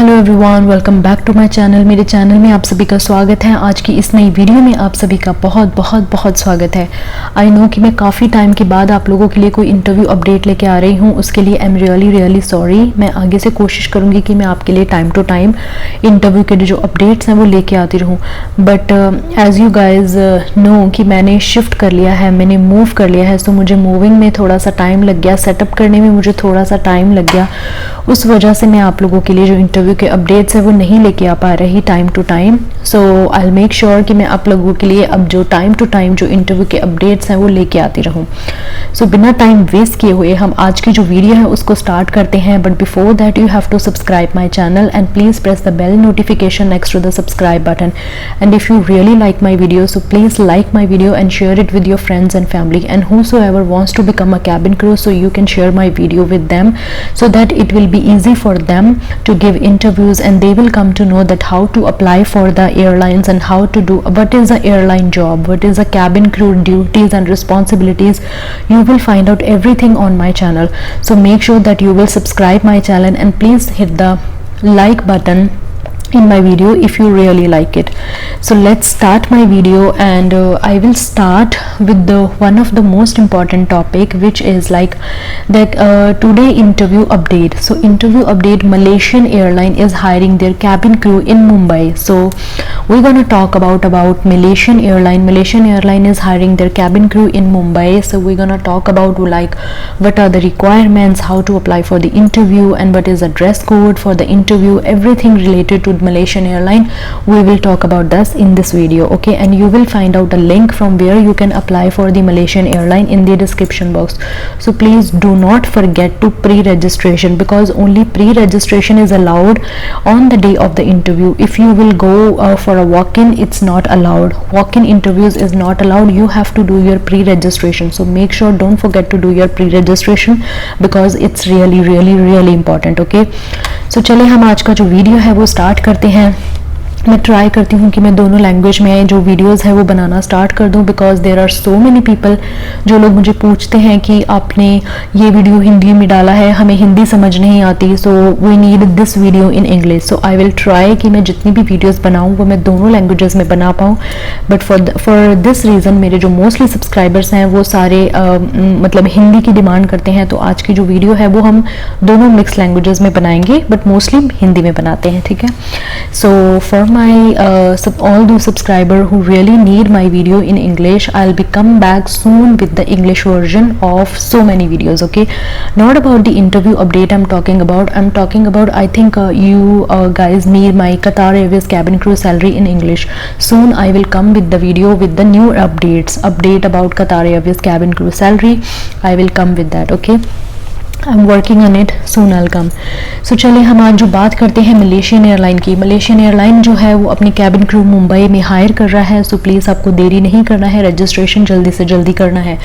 Hello everyone, welcome back to my channel. मेरे channel में आप सभी का स्वागत है। आज की इस नई वीडियो में आप सभी का बहुत बहुत बहुत स्वागत है। आई नो कि मैं काफ़ी टाइम के बाद आप लोगों के लिए कोई इंटरव्यू अपडेट लेके आ रही हूँ, उसके लिए आई एम रियली सॉरी। मैं आगे से कोशिश करूँगी कि मैं आपके लिए टाइम टू टाइम इंटरव्यू के जो अपडेट्स हैं वो लेके आती रहूँ। But as you guys know कि मैंने शिफ्ट कर लिया है, मैंने मूव कर लिया है, सो मुझे मूविंग में थोड़ा सा टाइम लग गया, सेटअप करने में मुझे थोड़ा सा टाइम लग गया। उस वजह से मैं आप लोगों के लिए जो इंटरव्यू के अपडेट्स है वो नहीं लेके आ पा रही time to time. So I will make sure कि मैं आप लोगों के लिए अब जो टाइम टू टाइम जो इंटरव्यू के अपडेट्स हैं वो लेके आती रहूं। सो बिना टाइम वेस्ट किए हुए हम आज की जो वीडियो है उसको स्टार्ट करते हैं। But before that you have to subscribe my channel and please press the bell notification next to the subscribe button. And if you really like my video so please like my video and share it with your friends and family and whosoever wants to become a cabin crew, so you can share my video with them so that it will be easy for them to give interviews and they will come to know that how to apply for the airlines and how to do what is the airline job, what is the cabin crew duties and responsibilities. You will find out everything on my channel, so make sure that you will subscribe my channel and please hit the like button in my video if you really like it. So let's start my video and I will start with the one of the most important topic, which is like that today interview update. So interview update, Malaysian airline is hiring their cabin crew in Mumbai. So we're going to talk about Malaysian airline. Malaysian airline is hiring their cabin crew in Mumbai. So we're going to talk about like what are the requirements, how to apply for the interview, and what is the dress code for the interview, everything related to Malaysian airline. We will talk about this in this video, okay? And you will find out a link from where you can apply for the Malaysian airline in the description box. So please do not forget to pre-registration, because only pre-registration is allowed on the day of the interview. If you will go for a walk-in, it's not allowed. Walk-in interviews is not allowed. You have to do your pre-registration. So make sure, don't forget to do your pre-registration because it's really important, okay? So चलिए हम आज का जो video है वो start करते हैं। मैं ट्राई करती हूँ कि मैं दोनों लैंग्वेज में जो वीडियोस है वो बनाना स्टार्ट कर दूँ, because there are so many people जो लोग मुझे पूछते हैं कि आपने ये वीडियो हिंदी में डाला है, हमें हिंदी समझ नहीं आती, so we need this video in English. So I will try कि मैं जितनी भी वीडियोस बनाऊँ वो मैं दोनों लैंग्वेजेस में बना पाऊँ। बट फॉर दिस रीज़न मेरे जो मोस्टली सब्सक्राइबर्स हैं वो सारे मतलब हिंदी की डिमांड करते हैं, तो आज की जो वीडियो है वो हम दोनों मिक्स लैंग्वेजेस में बनाएंगे, बट मोस्टली हिंदी में बनाते हैं, ठीक है? So for my all those subscriber who really need my video in English, I'll be come back soon with the English version of so many videos, okay? Not about the interview update I'm talking about I think you guys need my Qatar Airways cabin crew salary in English. Soon I will come with the video with the new update about Qatar Airways cabin crew salary. I will come with that, okay? I'm working on it, soon I'll come. So चलिए हम आज जो बात करते हैं Malaysian airline की। Malaysian airline जो है वो अपनी कैबिन क्रू मुंबई में हायर कर रहा है, सो प्लीज़ आपको देरी नहीं करना है, रजिस्ट्रेशन जल्दी से जल्दी करना है।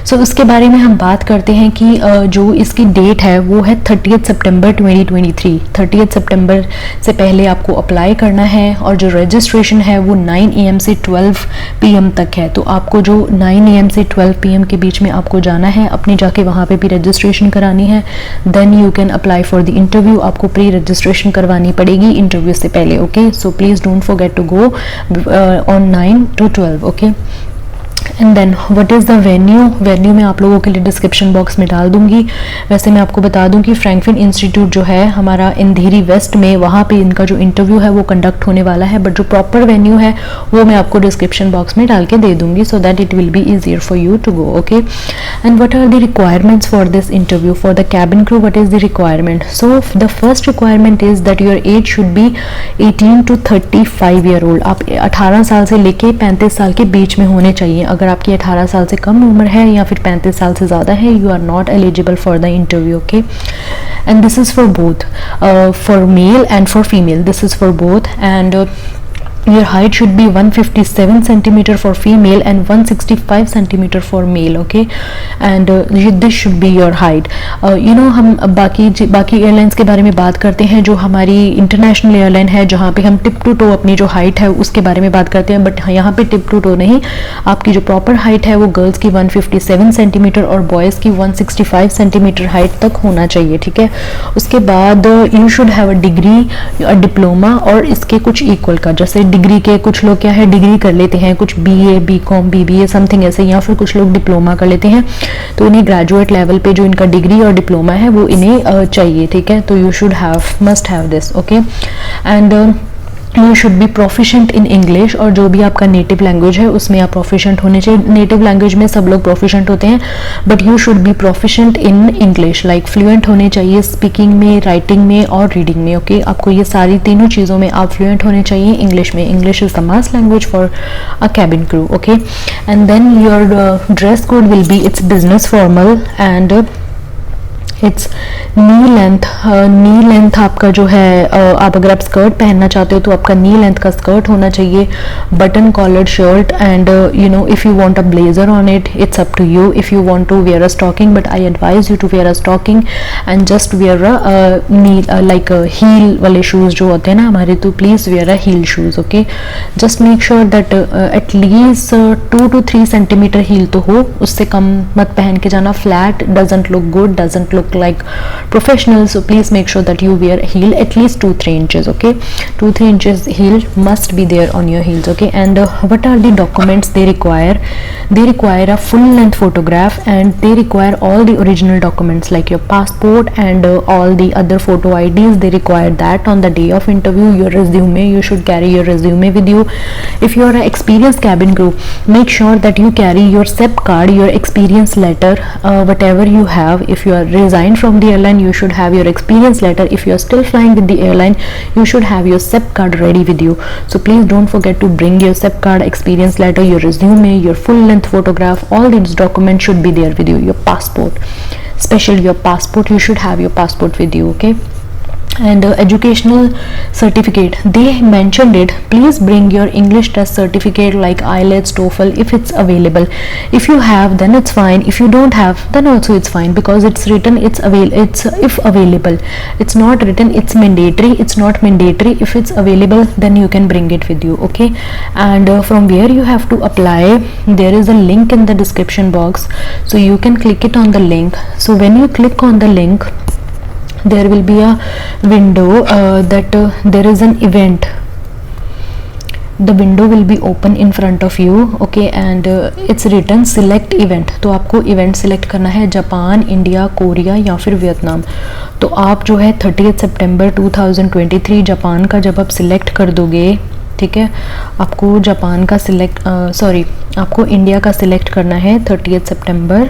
सो उसके बारे में हम बात करते हैं कि जो इसकी डेट है वो है 30 सितंबर 2023। 30 सितंबर से पहले आपको अप्लाई करना है और जो रजिस्ट्रेशन है वो 9 AM से 12 PM तक है। तो आपको जो 9 AM से 12 PM के बीच में आपको जाना है, अपनी जाके वहाँ पे भी रजिस्ट्रेशन करानी है। Then you can apply for the interview. आपको प्री रजिस्ट्रेशन करवानी पड़ेगी इंटरव्यू से पहले, okay? So please don't forget to go on 9 to 12, okay? And then what is the venue मैं आप लोगों के लिए डिस्क्रिप्शन बॉक्स में डाल दूंगी। वैसे मैं आपको बता दूं कि फ्रैंकफिन इंस्टीट्यूट जो है हमारा अंधेरी वेस्ट में, वहाँ पे इनका जो इंटरव्यू है वो कंडक्ट होने वाला है, बट जो प्रॉपर वेन्यू है वो मैं आपको डिस्क्रिप्शन बॉक्स में डाल के दे दूंगी, so that it will be easier for you to go, okay? And what are the requirements for this interview for the cabin crew? What is the requirement? So the first requirement is that your age should be 18 to 35 year old. आप 18 साल से लेके 35 साल के बीच में होने चाहिए। अगर आपकी 18 साल से कम उम्र है या फिर 35 साल से ज़्यादा है, you are not eligible for the interview, okay? And this is for both, for male and for female, this is for both. And your height should be 157 centimeter for female and 165 centimeter for male, okay, and this should be your height. हम बाकी airlines के बारे में बात करते हैं, जो हमारी इंटरनेशनल एयरलाइन है जहाँ पे हम टिप टू टो अपनी जो हाइट है उसके बारे में बात करते हैं, बट यहाँ पे टिप टू टो नहीं, आपकी जो प्रॉपर हाइट है वो गर्ल्स की 157 सेंटीमीटर और बॉयज़ की 165 सेंटीमीटर हाइट तक होना चाहिए, ठीक है। उसके बाद you should have a degree, diploma और इसके कुछ इक्वल का, जैसे डिग्री के कुछ लोग क्या है डिग्री कर लेते हैं, कुछ बीए, बीकॉम, बीबीए समथिंग ऐसे, या फिर कुछ लोग डिप्लोमा कर लेते हैं, तो इन्हें ग्रेजुएट लेवल पे जो इनका डिग्री और डिप्लोमा है वो इन्हें चाहिए, ठीक है। तो you should have, must have this, okay. And you should be proficient in English, और जो भी आपका नेटिव लैंग्वेज है उसमें आप प्रोफिशेंट होने चाहिए। नेटिव लैंग्वेज में सब लोग प्रोफिशेंट होते हैं, but you should be proficient in English, like fluent होने चाहिए स्पीकिंग में, राइटिंग में और रीडिंग में, ओके। आपको ये सारी तीनों चीज़ों में आप फ्लुएंट होने चाहिए इंग्लिश में। English is the must language for a cabin crew, okay. And then your dress code will be, it's business formal and it's knee length आपका जो है, आप अगर आप स्कर्ट पहनना चाहते हो तो आपका नी लेंथ का स्कर्ट होना चाहिए, button collared shirt, and if you want a blazer on it, it's up to you. If you want to wear a stocking, but I advise you to wear a stocking and just wear a like heel वाले shoes जो होते हैं ना हमारे, तो please wear a heel shoes, okay. Just make sure that at least 2 to 3 centimetre heel तो हो, उससे कम मत पहन के जाना। Flat doesn't look good, doesn't look like professional, so please make sure that you wear a heel at least 2-3 inches, okay. 2-3 inches heel must be there on your heels, okay. And what are the documents they require? They require a full length photograph, and they require all the original documents like your passport and all the other photo IDs. They require that on the day of interview. Your resume, you should carry your resume with you. If you are an experienced cabin crew, make sure that you carry your SEP card, your experience letter, whatever you have. If you are resigned from the airline, you should have your experience letter. If you are still flying with the airline, you should have your SEP card ready with you. So please don't forget to bring your SEP card, experience letter, your resume, your full length photograph. All these documents should be there with you. Your passport, especially your passport, you should have your passport with you, okay. And educational certificate, they mentioned it, please bring your English test certificate like IELTS, TOEFL if it's available. If you have, then it's fine. If you don't have, then also it's fine, because it's written it's if available. It's not written it's mandatory. It's not mandatory. If it's available, then you can bring it with you, okay. And from where you have to apply, there is a link in the description box, so you can click it on the link. So when you click on the link, there will be a window that there is an event. The window will be open in front of you, okay, and it's written select event. तो आपको event select करना है, Japan, India, Korea या फिर Vietnam. तो आप जो है 30 सितंबर 2023 जापान का जब आप सिलेक्ट कर दोगे, ठीक है, आपको जापान का आपको इंडिया का सिलेक्ट करना है 30 सितंबर।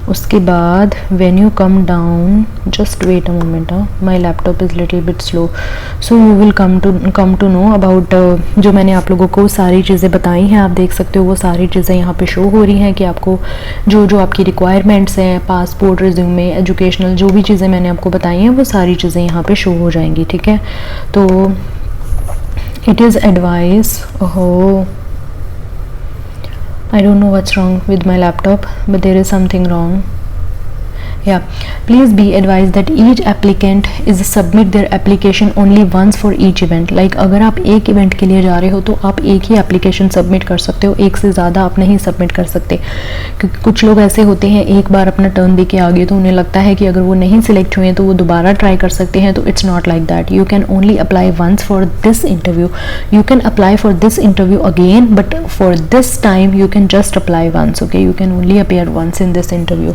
उसके बाद when you come down, just wait a moment, my laptop is little bit slow, so you will come to know about जो मैंने आप लोगों को सारी चीज़ें बताई हैं। आप देख सकते हो वो सारी चीज़ें यहाँ पे शो हो रही हैं कि आपको जो आपकी रिक्वायरमेंट्स हैं, पासपोर्ट, रिज्यूमे, एजुकेशनल, जो भी चीज़ें मैंने आपको बताई हैं वो सारी चीज़ें यहाँ पे शो हो जाएंगी, ठीक है। तो it is advice, I don't know what's wrong with my laptop, but there is something wrong. Yeah, please be advised that each applicant is submit their application only once for each event. Like अगर आप एक event के लिए जा रहे हो तो आप एक ही एप्लीकेशन सबमिट कर सकते हो, एक से ज़्यादा आप नहीं सबमिट कर सकते, क्योंकि कुछ लोग ऐसे होते हैं एक बार अपना टर्न दे के आगे तो उन्हें लगता है कि अगर वो नहीं सिलेक्ट हुए तो वो दोबारा ट्राई कर सकते हैं। तो it's not like that, you can only apply once for this interview, you can apply for this interview again, but for this time you can just apply once, okay. You can only appear once in this interview.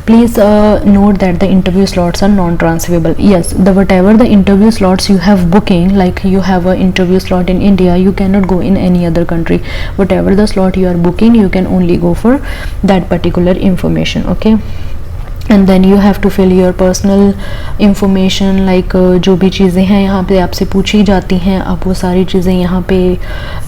Please note that the interview slots are non-transferable. Yes, whatever the interview slots you have booking, like you have an interview slot in India, you cannot go in any other country. Whatever the slot you are booking, you can only go for that particular information, okay. And then you have to fill your personal information, like जो भी चीज़ें हैं यहाँ पे आपसे पूछी जाती हैं, आप वो सारी चीज़ें यहाँ पे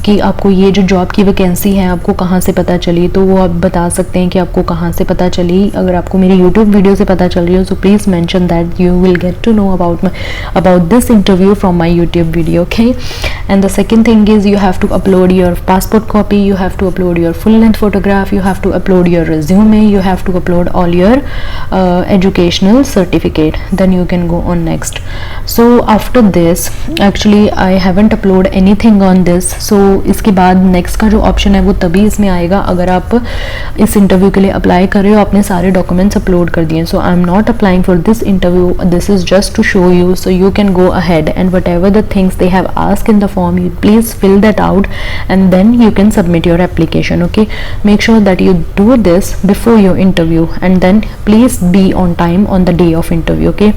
कि आपको ये जो जॉब की वैकेंसी है आपको कहाँ से पता चली, तो वो आप बता सकते हैं कि आपको कहाँ से पता चली। अगर आपको मेरी यूट्यूब वीडियो से पता चल रही हो, so please mention that you will get to know about this interview from my YouTube video, okay. And the second thing is you have to upload your passport copy, you have to upload your full length photograph, you have to upload your resume, you have to upload all your educational certificate, then you can go on next. So after this actually I haven't upload anything on this. So इसके बाद next का जो option है वो तभी इसमें आएगा अगर आप इस इंटरव्यू के लिए अप्लाई कर रहे हो, आपने सारे डॉक्यूमेंट्स अपलोड कर दिए. So I am not applying for this interview, this is just to show you, so you can go ahead and whatever the things they have asked in the form, you please fill that out and then you can submit your application. Okay, make sure that you do this before your interview and then please be on time on the day of interview. Okay,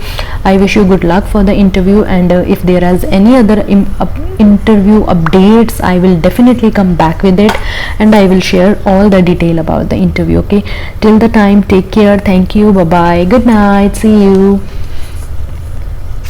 I wish you good luck for the interview, and if there is any other interview updates, I will definitely come back with it and I will share all the detail about the interview. Okay, till the time, take care, thank you, bye bye, good night, see you.